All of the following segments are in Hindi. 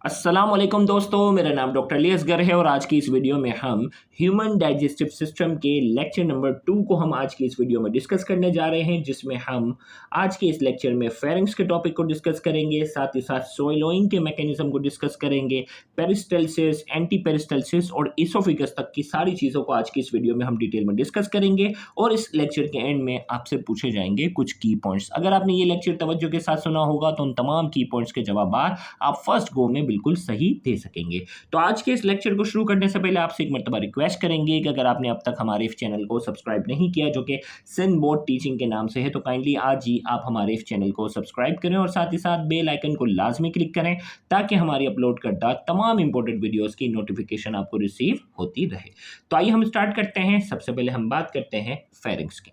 अस्सलामुअलैकुम दोस्तों, मेरा नाम डॉक्टर अली असगर है और आज की इस वीडियो में हम ह्यूमन डाइजेस्टिव सिस्टम के लेक्चर नंबर 2 को हम आज की इस वीडियो में डिस्कस करने जा रहे हैं, जिसमें हम आज के इस लेक्चर में फेरिंक्स के टॉपिक को डिस्कस करेंगे, साथ ही साथ सोइलोइंग के मैकेनिज्म को डिस्कस करेंगे, पेरिस्टल्सिस, एंटी पेरिस्टल्सिस और इसोफिगस तक की सारी चीज़ों को आज की इस वीडियो में हम डिटेल में डिस्कस करेंगे और इस लेक्चर के एंड में आपसे पूछे जाएंगे कुछ की पॉइंट्स। अगर आपने ये लेक्चर तवज्जो के साथ सुना होगा तो उन तमाम की पॉइंट्स के जवाब आप फर्स्ट गो में बिल्कुल सही दे सकेंगे। तो आज के इस लेक्चर को शुरू करने से पहले आपसे एक मर्तबा रिक्वेस्ट करेंगे कि अगर आपने अब तक हमारे इस चैनल को सब्सक्राइब नहीं किया, जो कि सिंध बोर्ड टीचिंग के नाम से है, तो काइंडली आज ही आप हमारे इस चैनल को सब्सक्राइब करें और साथ ही साथ बेल आइकन को लाजमी क्लिक करें ताकि हमारी अपलोड करदा तमाम इंपॉर्टेंट वीडियोस की नोटिफिकेशन आपको रिसीव होती रहे। तो आइए हम स्टार्ट करते हैं। सबसे पहले हम बात करते हैं फेरिंक्स की।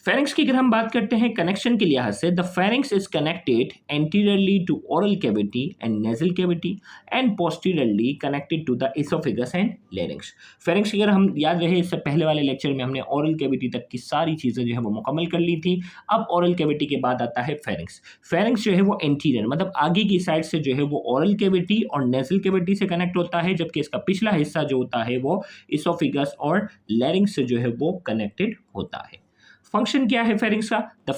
फेरिंक्स की अगर हम बात करते हैं कनेक्शन के लिहाज से, the pharynx is connected anteriorly to oral cavity and nasal cavity and posteriorly connected to the oesophagus and larynx. Pharynx अगर हम याद रहे, इससे पहले वाले लेक्चर में हमने ओरल कैविटी तक की सारी चीज़ें जो है वो मुकम्मल कर ली थी। अब ओरल कैविटी के बाद आता है फेरिंक्स। फेरिंक्स जो है वो एंटीरियर मतलब आगे की साइड से जो है वो ओरल कैविटी और नेजल कैविटी से कनेक्ट होता है, जबकि इसका पिछला हिस्सा जो होता है वो इसोफेगस और लेरिंक्स से जो है वो कनेक्टेड होता है। फंक्शन क्या है फेरिंक्स का? The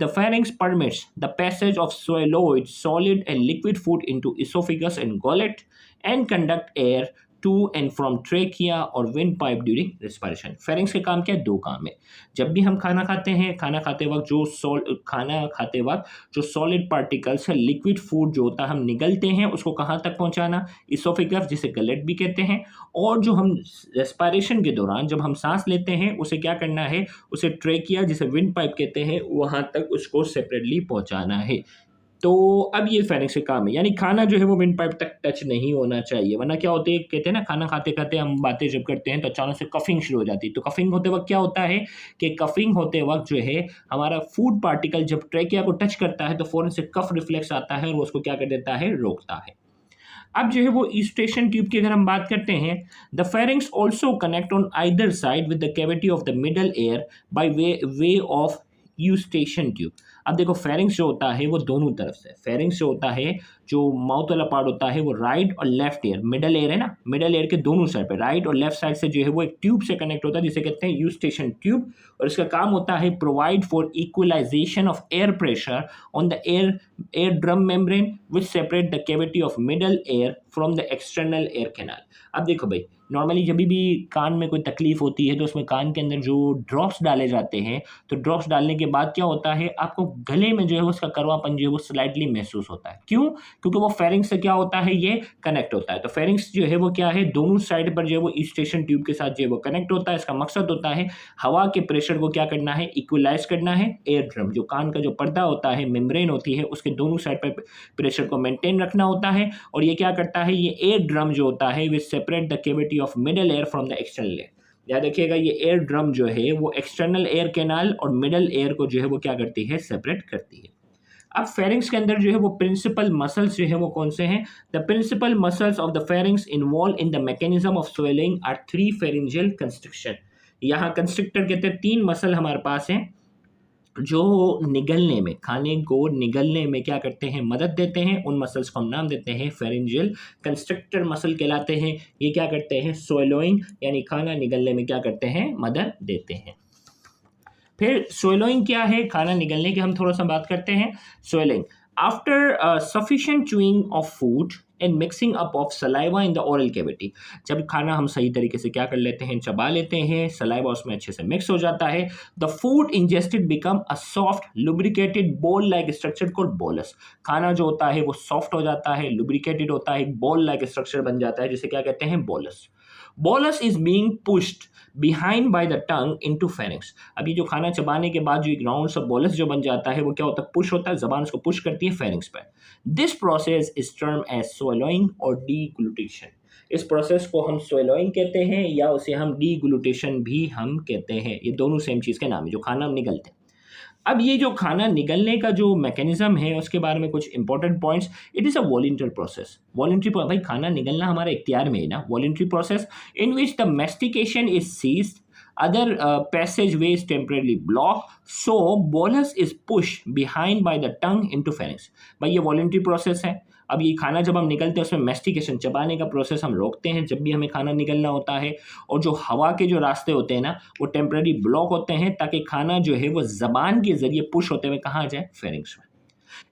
pharynx permits the passage of swallowed solid and liquid food into oesophagus and gullet and conduct air to and from trachea और windpipe during respiration. Pharynx के काम क्या है? दो काम है। जब भी हम खाना खाते हैं, खाना खाते वक्त जो सॉलिड पार्टिकल्स है, लिक्विड फूड जो होता है, हम निगलते हैं, उसको कहाँ तक पहुँचाना? इसोफेगस, जिसे गलेट भी कहते हैं। और जो हम रेस्पिरेशन के दौरान जब हम सांस लेते हैं, उसे क्या करना है? उसे ट्रेकिया, जिसे विंड पाइप कहते हैं, वहाँ तक उसको सेपरेटली पहुँचाना है। तो अब ये फेरिंक्स का काम है, यानी खाना जो है वो विंड पाइप तक टच नहीं होना चाहिए, वरना क्या होते हैं, कहते हैं ना, खाना खाते खाते हम बातें जब करते हैं तो अचानक से कफिंग शुरू हो जाती है। तो कफिंग होते वक्त क्या होता है कि कफिंग होते वक्त जो है हमारा फूड पार्टिकल जब ट्रेकिया को टच करता है तो फौरन से कफ रिफ्लेक्स आता है और वो उसको क्या कर देता है? रोकता है। अब जो है वो ईस्टेशन ट्यूब की अगर हम बात करते हैं, the pharynx also connect on either side with the cavity of the middle air by way of Eustachian tube. अब देखो, फेरिंक्स जो होता है वो दोनों तरफ से, फेरिंक्स जो होता है, जो माउथ वाला पार्ट होता है, वो राइट और लेफ्ट एयर, मिडल एयर है ना, मिडल एयर के दोनों साइड पे, राइट और लेफ्ट साइड से जो है वो एक ट्यूब से कनेक्ट होता है, जिसे कहते हैं यूस्टेशन ट्यूब। और इसका काम होता है provide for equalisation of air pressure on the ear drum membrane which separate the cavity of middle ear from the external ear canal. अब देखो भाई, नॉर्मली जब भी कान में कोई तकलीफ होती है तो उसमें कान के अंदर जो ड्रॉप्स डाले जाते हैं, तो ड्रॉप्स डालने के बाद क्या होता है, आपको गले में जो है उसका करवापन जो है वो स्लाइटली महसूस होता है। क्यों? क्योंकि वो फेरिंक्स से क्या होता है, ये कनेक्ट होता है। तो फेरिंक्स जो है वो क्या है, दोनों साइड पर जो है वो ईस्टेशन ट्यूब के साथ जो है वो कनेक्ट होता है। इसका मकसद होता है हवा के प्रेशर को क्या करना है? इक्वलाइज करना है। एयर ड्रम, जो कान का जो पर्दा होता है, मेम्ब्रेन होती है, उसके दोनों साइड पर प्रेशर को मेंटेन रखना होता है। और ये क्या करता है, ये एयर ड्रम जो होता है विच separate the cavity of middle ear from the external air. याद रखिएगा, ये एयर ड्रम जो है वो एक्सटर्नल एयर कैनाल और मिडल एयर को जो है वो क्या करती है? सेपरेट करती है। अब फेरिंक्स के अंदर जो है वो प्रिंसिपल मसल्स जो है वो कौन से हैं? The principal muscles of the pharynx involve in the mechanism of swallowing are 3 pharyngeal constriction. यहाँ कंस्ट्रिक्टर कहते हैं, 3 मसल हमारे पास हैं जो निगलने में, खाने को निगलने में क्या करते हैं? मदद देते हैं। उन मसल्स को हम नाम देते हैं फेरिंजियल कंस्ट्रक्टर मसल कहलाते हैं। ये क्या करते हैं? सोइलोइंग, यानी खाना निगलने में क्या करते हैं? मदद देते हैं। फिर सोइलोइंग क्या है? खाना निगलने की हम थोड़ा सा बात करते हैं। Swallowing after sufficient chewing of food and mixing up of saliva in the oral cavity. जब खाना हम सही तरीके से क्या कर लेते हैं? चबा लेते हैं, सलाइवा उसमें अच्छे से मिक्स हो जाता है। The food ingested become a soft lubricated ball like structure called bolus. खाना जो होता है वो सॉफ्ट हो जाता है, लुब्रिकेटेड होता है, बॉल लाइक स्ट्रक्चर बन जाता है, जिसे क्या कहते हैं? Bolus. Bolus is being pushed behind by the tongue into pharynx. अभी जो खाना चबाने के बाद जो एक राउंड सा बोलस जो बन जाता है वो क्या होता है? पुश होता है, जबान उसको पुश करती है फेरिंक्स पर। This process is term as swallowing और डीग्लूटेशन। इस प्रोसेस को हम swallowing कहते हैं या उसे हम डीग्लूटेशन भी हम कहते हैं। ये दोनों सेम चीज़ के नाम है, जो खाना हम निगलते हैं। अब ये जो खाना निगलने का जो मैकेनिज्म है उसके बारे में कुछ important points. It is a voluntary process. Voluntary, भाई खाना निगलना हमारे इख्तियार में है ना। Voluntary process in which the mastication is ceased, other passageways temporarily block, so bolus is pushed behind by the tongue into pharynx। भाई ये वॉलंटरी प्रोसेस है। अब ये खाना जब हम निकलते हैं उसमें मेस्टिकेशन, चबाने का प्रोसेस हम रोकते हैं जब भी हमें खाना निकलना होता है, और जो हवा के जो रास्ते होते हैं ना वो टेम्पररी ब्लॉक होते हैं ताकि खाना जो है वो जबान के जरिए पुश होते हुए कहाँ जाए, फेरिंग्स में।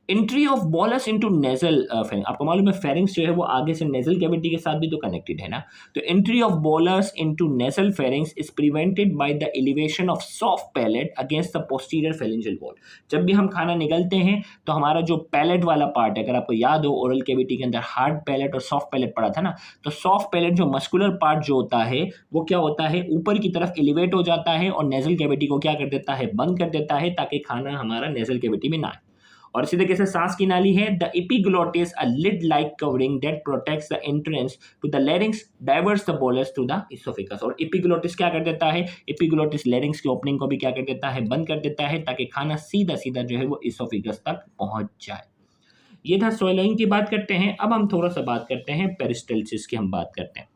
Entry of bolus into nasal pharynx, आपको मालूम है फेरिंग्स जो है वो आगे से नेजल कैविटी के साथ भी तो कनेक्टेड है ना, तो entry of bolus into nasal pharynx is prevented by the elevation of soft palate against the posterior pharyngeal wall. जब भी हम खाना निगलते हैं तो हमारा जो पैलेट वाला पार्ट है, अगर आपको याद हो ओरल कैविटी के अंदर हार्ड पैलेट और सॉफ्ट पैलेट पड़ा था ना, तो सॉफ्ट पैलेट जो मस्कुलर पार्ट जो होता है वो क्या होता है, ऊपर की तरफ एलिवेट हो जाता है और नेजल कैविटी को क्या कर देता है, बंद कर देता है ताकि खाना हमारा नेजल कैविटी में ना आए। और इसी तरीके से सांस की नाली है, the epiglottis a lid like covering that protects the entrance to the larynx diverts the bolus to the oesophagus. और एपिग्लोटिस क्या कर देता है, एपिग्लोटिस लैरिंग्स की ओपनिंग को भी क्या कर देता है, बंद कर देता है ताकि खाना सीधा सीधा जो है वो इसोफेगस तक पहुंच जाए। ये था स्वैलोइंग की बात करते हैं। अब हम थोड़ा सा बात करते हैं पेरिस्टल्सिस की, हम बात करते हैं।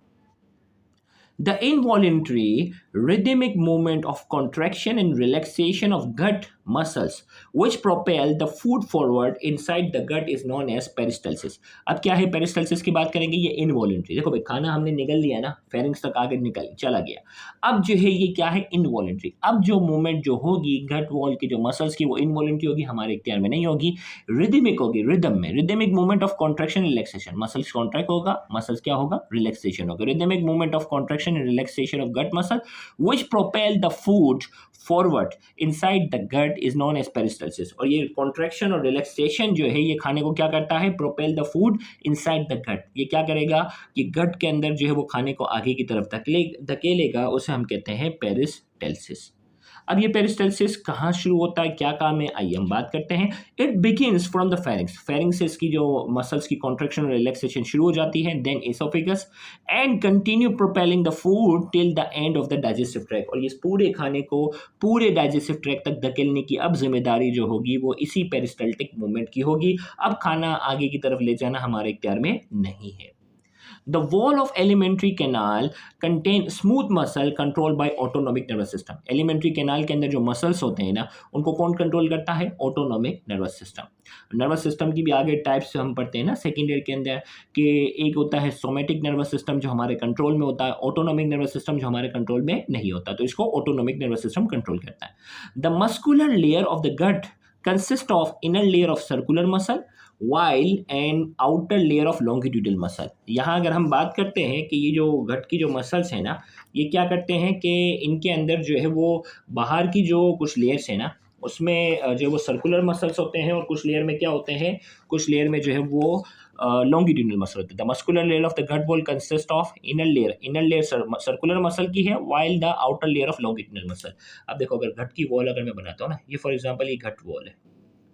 The involuntary rhythmic movement of contraction and relaxation of gut muscles which propel the food forward inside the gut is known as peristalsis। अब क्या है पेरिस्टल्सिस की बात करेंगे, ये इनवॉलेंट्री, देखो भाई खाना हमने निगल लिया ना, फेरिंग्स तक आगे निकल चला गया, अब जो है ये क्या है, इनवॉलेंट्री। अब जो मूवमेंट जो होगी गट वॉल की जो मसल्स की वो इनवॉलेंट्री होगी, हमारे इख्तियार में नहीं होगी, रिदमिक होगी, रिदम में, rhythmic movement of contraction relaxation, muscles contract होगा, मसल्स क्या होगा, रिलैक्सेशन होगा, rhythmic movement of contraction and relaxation of gut muscle which propel the food forward inside the gut is known as peristalsis. और ये कॉन्ट्रैक्शन और रिलैक्सेशन जो है ये खाने को क्या करता है, propel the food inside the gut, ये क्या करेगा कि गट के अंदर जो है वो खाने को आगे की तरफ धकेलेगा, उसे हम कहते हैं पेरिस्टल्सिस। अब ये पेरिस्टल्सिस कहाँ शुरू होता है, क्या काम है, आइए हम बात करते हैं। It begins from the pharynx, pharynx से इसकी जो मसल्स की कॉन्ट्रैक्शन और रिलैक्सेशन शुरू हो जाती है, then oesophagus and continue propelling the food till the end of the digestive tract. और इस पूरे खाने को पूरे डाइजेस्टिव ट्रैक तक धकेलने की अब जिम्मेदारी जो होगी वो इसी पेरिस्टल्टिक मूवमेंट की होगी। अब खाना आगे की तरफ ले जाना हमारे इख्तियार में नहीं है। The wall of alimentary canal contain smooth muscle controlled by autonomic nervous system। Alimentary canal के अंदर जो मसल्स होते हैं ना उनको कौन कंट्रोल करता है, autonomic nervous system. Nervous system की भी आगे टाइप्स हम पढ़ते हैं ना सेकेंड ईयर के अंदर, कि एक होता है सोमेटिक नर्वस सिस्टम जो हमारे कंट्रोल में होता है, ऑटोनॉमिक नर्वस सिस्टम जो हमारे कंट्रोल में नहीं होता, तो इसको ऑटोनॉमिक नर्वस सिस्टम कंट्रोल करता है। The muscular layer of the gut consist of inner layer of circular muscle while and outer layer of longitudinal muscle। यहाँ अगर हम बात करते हैं कि ये जो गट की जो मसल्स है ना ये क्या करते हैं कि इनके अंदर जो है वो बाहर की जो कुछ लेयर्स है ना उसमें जो वो सर्कुलर मसल्स होते हैं और कुछ लेयर में क्या होते हैं, कुछ लेयर में जो है वो लॉन्गिट्यूडनल मसल होते हैं। The muscular layer of the gut wall consist of inner layer circular muscle की है, while the outer layer of longitudinal muscle. अब देखो अगर गट की वॉल अगर मैं बनाता हूँ ना, ये फॉर एग्जांपल ये गट वॉल है,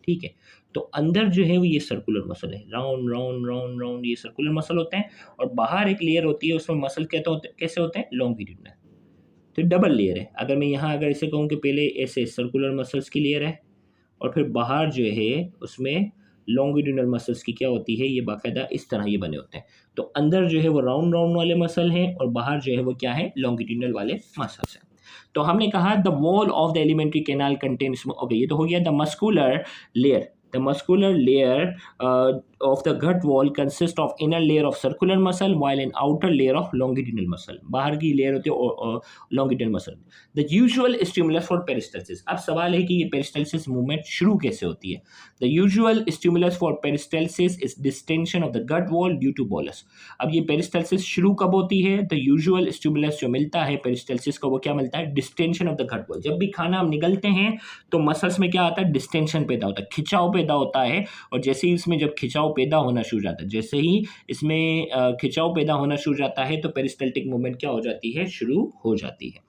ठीक है, तो अंदर जो है वो ये सर्कुलर मसल है, राउंड राउंड राउंड राउंड ये सर्कुलर मसल होते हैं, और बाहर एक लेयर होती है उसमें मसल कैसे होते हैं, लॉन्गिट्यूडनल। तो डबल लेयर है। अगर मैं यहाँ अगर इसे कहूँ कि पहले ऐसे सर्कुलर मसल्स की लेयर है और फिर बाहर जो है उसमें लॉन्गिट्यूडनल मसल्स की क्या होती है, ये बाकायदा इस तरह ये बने होते हैं। तो अंदर जो है वो राउंड राउंड वाले मसल हैं और बाहर जो है वो क्या है, लॉन्गिट्यूडनल वाले मसल्स हैं। तो हमने कहा the wall of the alimentary canal contains, okay ये तो हो गया the muscular layer. The muscular layer of the gut wall consists of inner layer of circular muscle while an outer layer of longitudinal muscle। बाहर की लेयर होती है longitudinal muscle। The usual stimulus for peristalsis। अब सवाल है कि ये peristalsis मूवमेंट शुरू कैसे होती है। The usual stimulus for peristalsis is distension of the gut wall due to bolus। अब ये peristalsis शुरू कब होती है, the usual stimulus जो मिलता है peristalsis को वो क्या मिलता है, distension of the gut wall। जब भी खाना हम निगलते हैं तो मसल्स में क्या आता है, डिस्टेंशन पैदा होता है, खिंचाव पैदा होता है, और जैसे ही इसमें जब खिंचाव पैदा होना शुरू जाता है, जैसे ही इसमें खिंचाव पैदा होना शुरू जाता है तो पेरिस्टल्टिक मूवमेंट क्या हो जाती है, शुरू हो जाती है।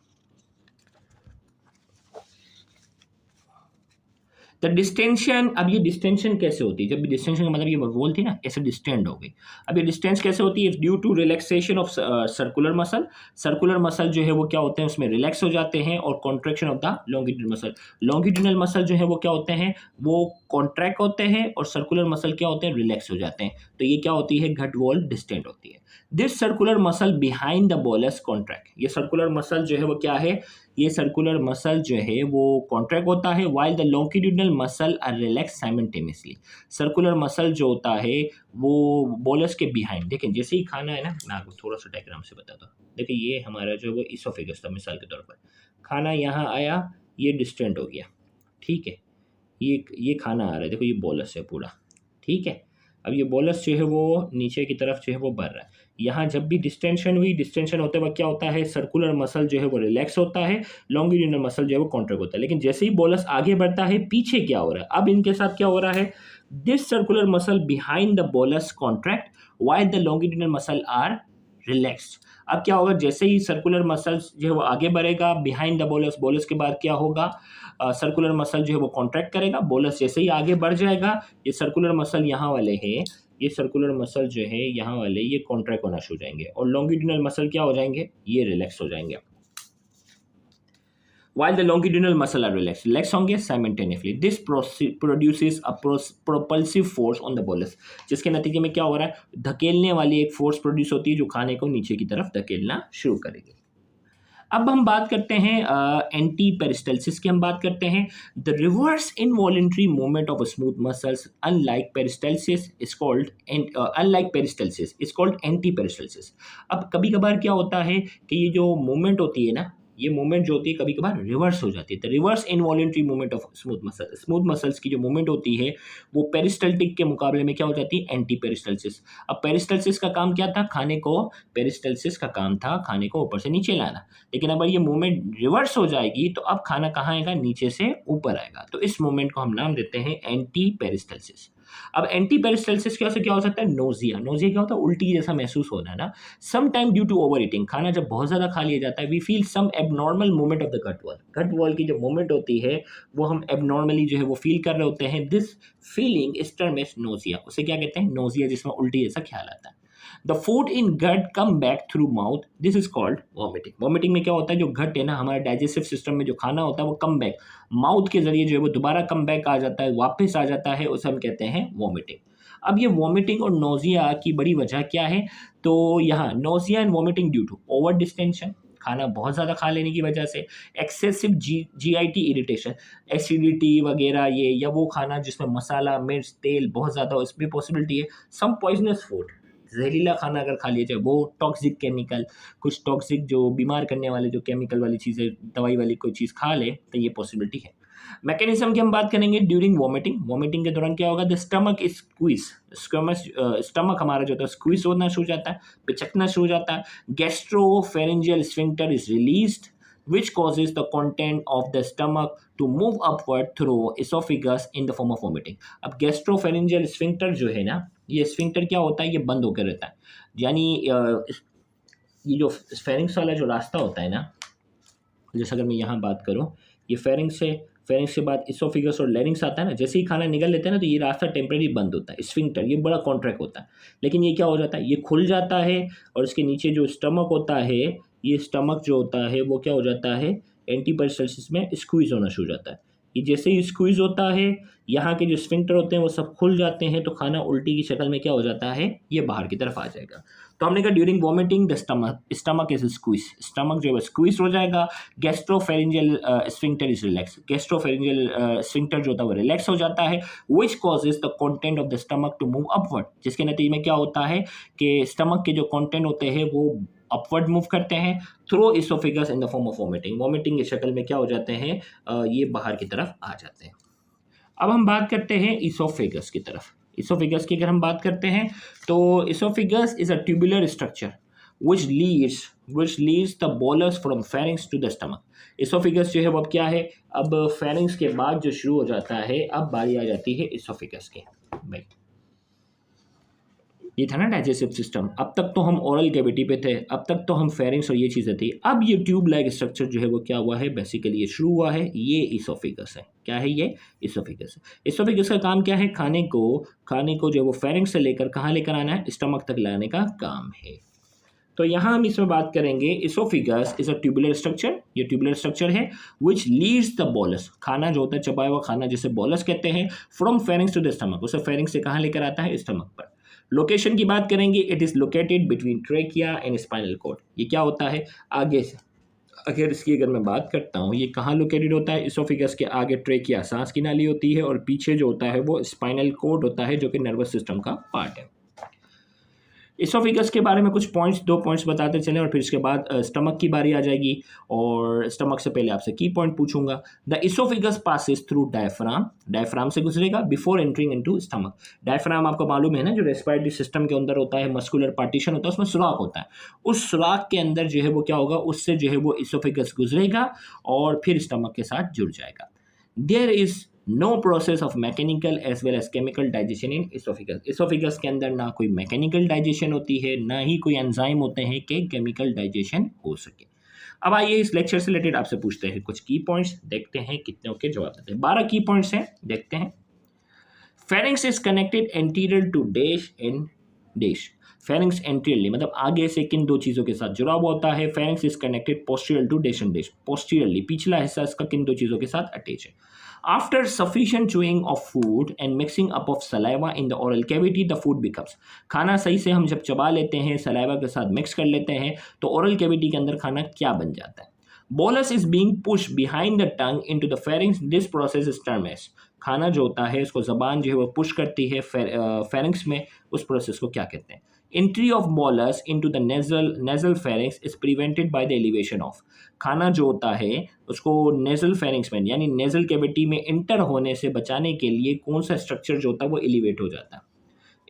द डिस्टेंशन, अब ये डिस्टेंशन कैसे होती है, जब भी डिस्टेंशन का मतलब ये वॉल थी ना ऐसे डिस्टेंड हो गई। अब ये डिस्टेंस कैसे होती है, due to relaxation of circular muscle. Circular muscle जो है वो क्या होते हैं, उसमें रिलैक्स हो जाते हैं, और contraction of the longitudinal muscle. Longitudinal muscle जो है वो क्या होते हैं, वो कॉन्ट्रैक्ट होते हैं, और सर्कुलर मसल क्या होते हैं, रिलैक्स हो जाते हैं। तो ये क्या होती है, गट वॉल डिस्टेंड होती है। This circular muscle behind the bolus contract. ये सर्कुलर मसल जो है वो क्या है, ये सर्कुलर मसल जो है वो कॉन्ट्रैक्ट होता है, while the longitudinal muscle are relax simultaneously. Circular muscle जो होता है वो बोलस के बिहाइंड, देखें जैसे ही खाना है ना, मैं आपको थोड़ा सा डायग्राम से बताता हूँ। देखिए ये हमारा जो वो इसोफेगस था, मिसाल के तौर पर खाना यहाँ आया, ये डिस्टेंट हो गया, ठीक है, ये खाना आ रहा है, देखो ये बोलस है पूरा, ठीक है। अब ये बोलस जो है वो नीचे की तरफ जो है वो बढ़ रहा है। यहाँ जब भी डिस्टेंशन हुई, डिस्टेंशन होते वक्त क्या होता है, सर्कुलर मसल जो है वो रिलैक्स होता है, लॉन्गिट्यूडिनल मसल जो है वो कॉन्ट्रैक्ट होता है। लेकिन जैसे ही बोलस आगे बढ़ता है, पीछे क्या हो रहा है, अब इनके साथ क्या हो रहा है, this circular muscle behind the bolus contract while the longitudinal muscle are relaxed. अब क्या होगा, जैसे ही सर्कुलर मसल्स जो है वो आगे बढ़ेगा बिहाइंड द बोलस, बोलस के बाद क्या होगा, सर्कुलर मसल जो है वो कॉन्ट्रैक्ट करेगा, बोलस जैसे ही आगे बढ़ जाएगा, ये सर्कुलर मसल यहाँ वाले हैं, ये सर्कुलर मसल जो है यहाँ वाले ये कॉन्ट्रैक्ट होना शुरू हो जाएंगे, और लॉन्गिट्यूडिनल मसल क्या हो जाएंगे, ये रिलैक्स हो जाएंगे। While the longitudinal muscle are relaxed होंगे simultaneously. This produces a propulsive force on the bolus, जिसके नतीजे में क्या हो रहा है, धकेलने वाली एक फोर्स प्रोड्यूस होती है जो खाने को नीचे की तरफ धकेलना शुरू करेगी। अब हम बात करते हैं एंटी पेरिस्टल्सिस की, हम बात करते हैं the reverse involuntary movement of smooth muscles unlike peristalsis is called anti peristalsis. अब कभी कभार क्या होता है कि ये जो मूवमेंट होती है ना, ये मूवमेंट जो होती है कभी कभार रिवर्स हो जाती है। तो reverse involuntary movement of smooth muscles की जो मूवमेंट होती है वो पेरिस्टल्टिक के मुकाबले में क्या हो जाती है, एंटी पेरिस्टल्सिस। अब पेरिस्टल्सिस का काम क्या था, पेरिस्टल्सिस का काम था खाने को ऊपर से नीचे लाना, लेकिन अगर ये मूवमेंट रिवर्स हो जाएगी तो अब खाना कहाँ आएगा, नीचे से ऊपर आएगा। तो इस मूवमेंट को हम नाम देते हैं एंटी पेरिस्टल्सिस। अब एंटी पेरिस्टल्सिस क्या हो सकता है, नोजिया क्या होता है, उल्टी जैसा महसूस होना ना, some time due to overeating, खाना जब बहुत ज़्यादा खा लिया जाता है, we feel some abnormal movement of the gut wall की जो मूवमेंट होती है वो हम एबनॉर्मली जो है वो फील कर रहे होते हैं। This feeling is term as nausea, उसे क्या कहते हैं, नोजिया, जिसमें उल्टी जैसा ख्याल आता है। The food in gut come back through mouth, this is called vomiting. Vomiting में क्या होता है, जो गट है ना, हमारे डाइजेस्टिव सिस्टम में जो खाना होता है वो कम बैक, माउथ के जरिए जो है वो दोबारा कम बैक आ जाता है, वापस आ जाता है, उसे हम कहते हैं वॉमिटिंग। अब ये वॉमिटिंग और नोजिया की बड़ी वजह क्या है, तो यहाँ nausea and vomiting due to over distension, खाना बहुत ज़्यादा खा लेने की वजह से, एक्सेसिव जीआईटी इरिटेशन, एसिडिटी वगैरह ये, या वो खाना जिसमें मसाला मिर्च तेल बहुत ज़्यादा हो, इसमें पॉसिबिलिटी है। सम पॉइजनस फूड, जहरीला खाना अगर खा लिया जाए, वो टॉक्सिक केमिकल, कुछ टॉक्सिक जो बीमार करने वाले जो केमिकल वाली चीज़ें, दवाई वाली कोई चीज़ खा ले तो ये पॉसिबिलिटी है। मैकेनिज्म की हम बात करेंगे ड्यूरिंग वॉमिटिंग के दौरान क्या होगा, the stomach is squeeze, stomach हमारा जो होता है स्क्वीज होना शुरू हो जाता है, पिचकना शुरू हो जाता है। Gastropharyngeal sphincter is released which causes the content of the stomach to move upward through esophagus in the form of vomiting. अब गैस्ट्रोफेरिंजियल स्फिंक्टर जो है ना, ये स्फिंक्टर क्या होता है, ये बंद होकर रहता है, यानी ये जो फेरिंग्स वाला जो रास्ता होता है ना, जैसे अगर मैं यहाँ बात करूँ, ये फेरिंग्स के बाद इसोफिगस और लैरिंग्स आता है ना, जैसे ही खाना निकल लेते हैं ना तो ये रास्ता टेम्परेरी बंद होता है, स्फिंक्टर ये बड़ा कॉन्ट्रैक्ट होता है। लेकिन ये क्या हो जाता है, ये खुल जाता है, और इसके नीचे जो स्टमक होता है, ये स्टमक जो होता है वो क्या हो जाता है, एंटी पेरिस्टल्सिस में स्क्वीज होना शुरू हो जाता है। ये जैसे ही स्क्वीज होता है, यहाँ के जो स्फिंक्टर होते हैं वो सब खुल जाते हैं, तो खाना उल्टी की शक्ल में क्या हो जाता है, ये बाहर की तरफ आ जाएगा। तो हमने कहा during vomiting the stomach is squeeze, stomach जो है स्क्वीज हो जाएगा। Gastropharyngeal sphincter is relax, gastropharyngeal sphincter जो होता है वो रिलैक्स हो जाता है, which causes the content of the stomach to move upward, जिसके नतीजे में क्या होता है कि स्टमक के जो कंटेंट होते हैं वो अपवर्ड मूव करते हैं through oesophagus in the form of vomiting की शक्ल में क्या हो जाते हैं, ये बाहर की तरफ आ जाते हैं। अब हम बात करते हैं इसोफिगस की तरफ। इसोफिगस की अगर हम बात करते हैं तो oesophagus is a tubular structure which leads the bolus from pharynx to the stomach. Oesophagus जो है वो अब क्या है, अब pharynx के बाद जो शुरू हो जाता है, अब बारी आ जाती है इसोफिगस की। भाई ये था ना डाइजेस्टिव सिस्टम, अब तक तो हम ओरल कैविटी पे थे, अब तक तो हम फेरिंग्स और ये चीज़ें थी, अब ये ट्यूब लाइक स्ट्रक्चर जो है वो क्या हुआ है, बेसिकली ये शुरू हुआ है, ये इसोफिगस है। क्या है ये, इसोफिगस। इसोफिगस का काम क्या है, खाने को जो है वो फेरिंग्स से लेकर कहाँ लेकर आना है, स्टमक तक लाने का काम है। तो यहाँ हम इसमें बात करेंगे, oesophagus is a tubular structure, ये ट्यूबुलर स्ट्रक्चर है विच लीड्स द बोलस, खाना जो होता है चबाया हुआ खाना जिसे बोलस कहते हैं, from pharynx to the stomach, उसे फेरिंग्स से कहाँ लेकर आता है, स्टमक पर। लोकेशन की बात करेंगे, it is located between trachea and spinal cord, ये क्या होता है, आगे से अगर इसकी मैं बात करता हूँ, ये कहाँ लोकेटेड होता है? इसोफिगस के आगे ट्रेकिया सांस की नाली होती है और पीछे जो होता है वो स्पाइनल कोड होता है जो कि नर्वस सिस्टम का पार्ट है। इसोफिगस के बारे में कुछ पॉइंट्स, 2 पॉइंट्स बताते चलें और फिर इसके बाद स्टमक की बारी आ जाएगी और स्टमक से पहले आपसे की पॉइंट पूछूंगा। The oesophagus passes through diaphragm, diaphragm से गुजरेगा before entering into stomach. Diaphragm आपको मालूम है ना, जो रेस्पिरेटरी सिस्टम के अंदर होता है, मस्कुलर पार्टीशन होता है, उसमें सुराख होता है। उस सुराख के अंदर जो है वो क्या होगा, उससे जो है वो इसोफिगस गुजरेगा और फिर स्टमक के साथ जुड़ जाएगा। There is no process of mechanical as well as chemical digestion in oesophagus. Oesophagus के अंदर ना कोई मैकेनिकल डाइजेशन होती है, ना ही कोई एंजाइम होते हैं कि केमिकल डाइजेशन हो सके। अब आइए इस लेक्चर से रिलेटेड आपसे पूछते हैं कुछ की पॉइंट्स, देखते हैं कितने के जवाब देते हैं। 12 की पॉइंट्स हैं, देखते हैं। Pharynx is connected anterior to dash in dash. Pharynx anteriorly मतलब आगे से किन दो चीजों के साथ जुड़ा हुआ होता है? Pharynx is connected posterior to dash and dash. Posteriorly पिछला हिस्सा इसका किन दो चीजों के साथ अटैच है? After sufficient chewing of food and mixing up of saliva in the oral cavity, the food becomes। खाना सही से हम जब चबा लेते हैं, सलाइवा के साथ मिक्स कर लेते हैं, तो ओरल कैविटी के अंदर खाना क्या बन जाता है? Bolus is being pushed behind the tongue into the pharynx. This process is termed as। खाना जो होता है उसको जबान जो है वो पुश करती है फेरिंक्स में, उस प्रोसेस को क्या कहते हैं? Entry of bolus into the nasal pharynx is prevented by the elevation of। खाना जो होता है उसको नेजल फेरिंक्स में यानी नेजल कैविटी में इंटर होने से बचाने के लिए कौन सा स्ट्रक्चर जो होता है वो एलिवेट हो जाता है?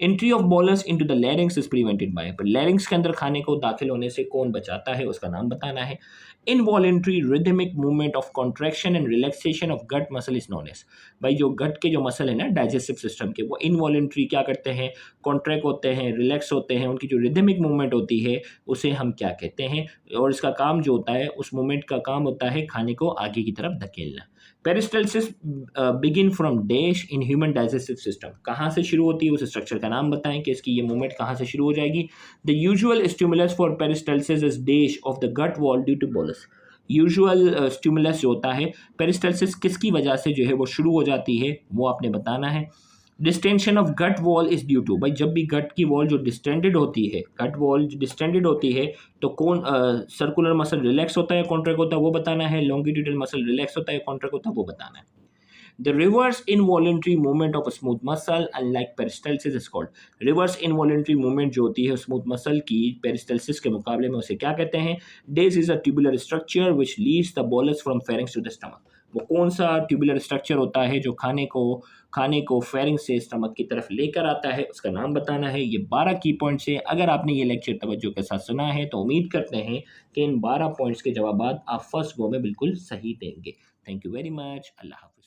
Entry of bolus into the larynx is prevented by. Larynx के अंदर खाने को दाखिल होने से कौन बचाता है, उसका नाम बताना है। Involuntary rhythmic movement of contraction and relaxation of gut muscle is known as. भाई जो गट के जो मसल है ना डाइजेस्टिव सिस्टम के, वो इनवॉलेंट्री क्या करते हैं? कॉन्ट्रैक्ट होते हैं, रिलैक्स होते हैं, उनकी जो रिदमिक मूवमेंट होती है उसे हम क्या कहते हैं? और इसका काम जो होता है, उस मूवमेंट का काम होता है खाने को आगे की तरफ धकेलना। Peristalsis begin from dash in human digestive system. कहाँ से शुरू होती है, उस स्ट्रक्चर का नाम बताएं कि इसकी ये मूवमेंट कहाँ से शुरू हो जाएगी। The usual stimulus for peristalsis is dash of the gut wall due to bolus. Usual stimulus जो होता है पेरिस्टल्सिस किसकी वजह से जो है वो शुरू हो जाती है, वो आपने बताना है। Distension of gut wall is due to. भाई जब भी गट की वॉल जो डिस्टेंडेड होती है, गट वॉल डिस्टेंडेड होती है तो कौन सर्कुलर मसल रिलैक्स होता है, कॉन्ट्रैक्ट होता है, वो बताना है। लॉन्गिट्यूडल मसल रिलैक्स होता है, कॉन्ट्रैक्ट होता है, वो बताना है। The reverse involuntary movement of a smooth muscle unlike peristalsis is called। reverse involuntary movement जो होती है smooth muscle की peristalsis के मुकाबले में उसे क्या कहते हैं? This is a tubular structure which leads the bolus from pharynx to the stomach। वो कौन सा ट्यूबुलर स्ट्रक्चर होता है जो खाने को फेरिंक्स से स्टमक की तरफ लेकर आता है, उसका नाम बताना है। ये 12 की पॉइंट्स है। अगर आपने ये लेक्चर तवज्जो के साथ सुना है तो उम्मीद करते हैं कि इन 12 पॉइंट्स के जवाब आप फर्स्ट गो में बिल्कुल सही देंगे। Thank you very much. अल्लाह हाफ़िज़।